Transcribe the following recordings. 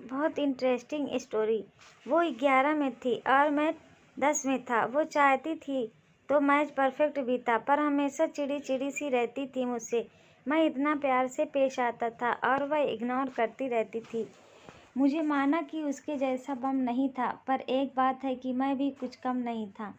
बहुत interesting story. वो 11 में थी और मैं 10 में था। वो चाहती थी तो मैच परफेक्ट बीता, पर हमेशा चिड़ी चिड़ी सी रहती थी मुझसे। मैं इतना प्यार से पेश आता था और वह इग्नोर करती रहती थी। मुझे माना कि उसके जैसा बम नहीं था, पर एक बात है कि मैं भी कुछ कम नहीं था।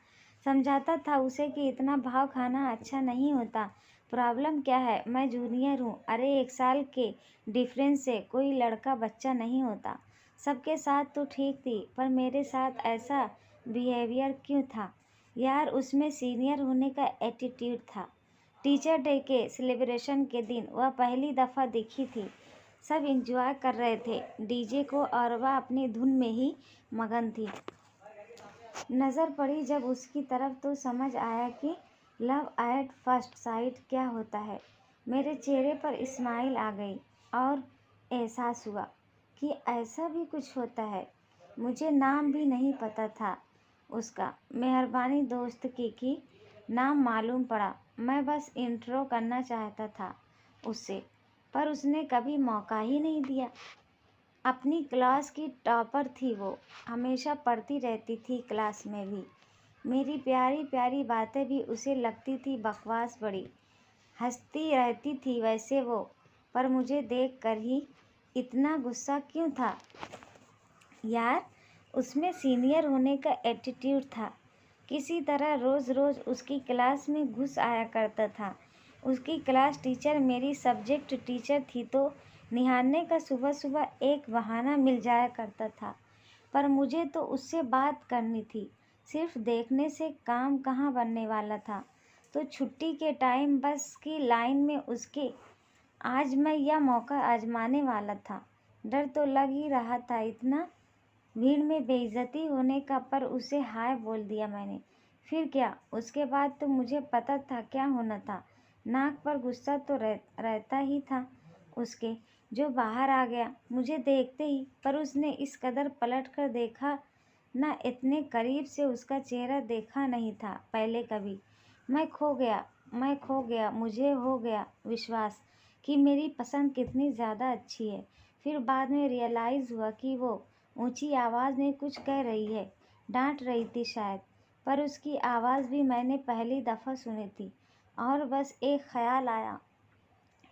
समझाता था उसे कि इतना भाव खाना अच्छा नहीं होता। प्रॉब्लम क्या है, मैं जूनियर हूँ। अरे 1 साल के डिफरेंस से कोई लड़का बच्चा नहीं होता। सबके साथ तो ठीक थी, पर मेरे साथ ऐसा बिहेवियर क्यों था यार? उसमें सीनियर होने का एटीट्यूड था। टीचर डे के सेलिब्रेशन के दिन वह पहली दफ़ा दिखी थी। सब एंजॉय कर रहे थे डीजे को और वह अपनी धुन में ही मगन थी। नज़र पड़ी जब उसकी तरफ तो समझ आया कि लव एट फर्स्ट साइट क्या होता है। मेरे चेहरे पर स्माइल आ गई और एहसास हुआ कि ऐसा भी कुछ होता है। मुझे नाम भी नहीं पता था उसका। मेहरबानी दोस्त की नाम मालूम पड़ा। मैं बस इंट्रो करना चाहता था उससे, पर उसने कभी मौका ही नहीं दिया। अपनी क्लास की टॉपर थी वो, हमेशा पढ़ती रहती थी क्लास में भी। मेरी प्यारी प्यारी बातें भी उसे लगती थी बकवास। बड़ी हंसती रहती थी वैसे वो, पर मुझे देख कर ही इतना गुस्सा क्यों था यार? उसमें सीनियर होने का एटीट्यूड था। किसी तरह रोज़ रोज़ उसकी क्लास में घुस आया करता था। उसकी क्लास टीचर मेरी सब्जेक्ट टीचर थी, तो निहारने का सुबह सुबह एक बहाना मिल जाया करता था। पर मुझे तो उससे बात करनी थी। सिर्फ देखने से काम कहाँ बनने वाला था। तो छुट्टी के टाइम बस की लाइन में उसके आज मैं यह मौका आजमाने वाला था। डर तो लग ही रहा था इतना भीड़ में बेइज्जती होने का, पर उसे हाय बोल दिया मैंने। फिर क्या, उसके बाद तो मुझे पता था क्या होना था। नाक पर गुस्सा तो रहता ही था उसके, जो बाहर आ गया मुझे देखते ही। पर उसने इस कदर पलट कर देखा ना, इतने करीब से उसका चेहरा देखा नहीं था पहले कभी। मैं खो गया। मुझे हो गया विश्वास कि मेरी पसंद कितनी ज़्यादा अच्छी है। फिर बाद में रियलाइज़ हुआ कि वो ऊंची आवाज़ में कुछ कह रही है, डांट रही थी शायद। पर उसकी आवाज़ भी मैंने पहली दफ़ा सुनी थी। और बस एक ख्याल आया,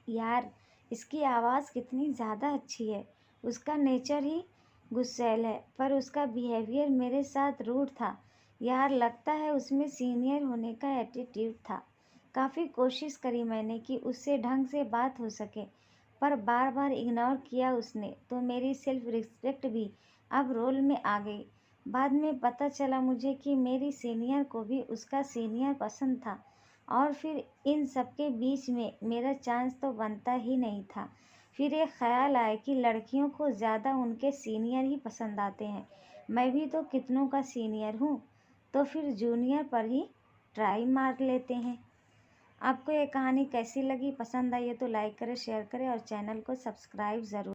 यार इसकी आवाज़ कितनी ज़्यादा अच्छी है। उसका नेचर ही गुस्सैल है, पर उसका बिहेवियर मेरे साथ रूड था यार। लगता है उसमें सीनियर होने का एटीट्यूड था। काफ़ी कोशिश करी मैंने कि उससे ढंग से बात हो सके, पर बार बार इग्नोर किया उसने। तो मेरी सेल्फ रिस्पेक्ट भी अब रोल में आ गई। बाद में पता चला मुझे कि मेरी सीनियर को भी उसका सीनियर पसंद था, और फिर इन सब के बीच में मेरा चांस तो बनता ही नहीं था। फिर एक ख्याल आया कि लड़कियों को ज़्यादा उनके सीनियर ही पसंद आते हैं। मैं भी तो कितनों का सीनियर हूँ, तो फिर जूनियर पर ही ट्राई मार लेते हैं। आपको ये कहानी कैसी लगी? पसंद आई है तो लाइक करें, शेयर करें और चैनल को सब्सक्राइब ज़रूर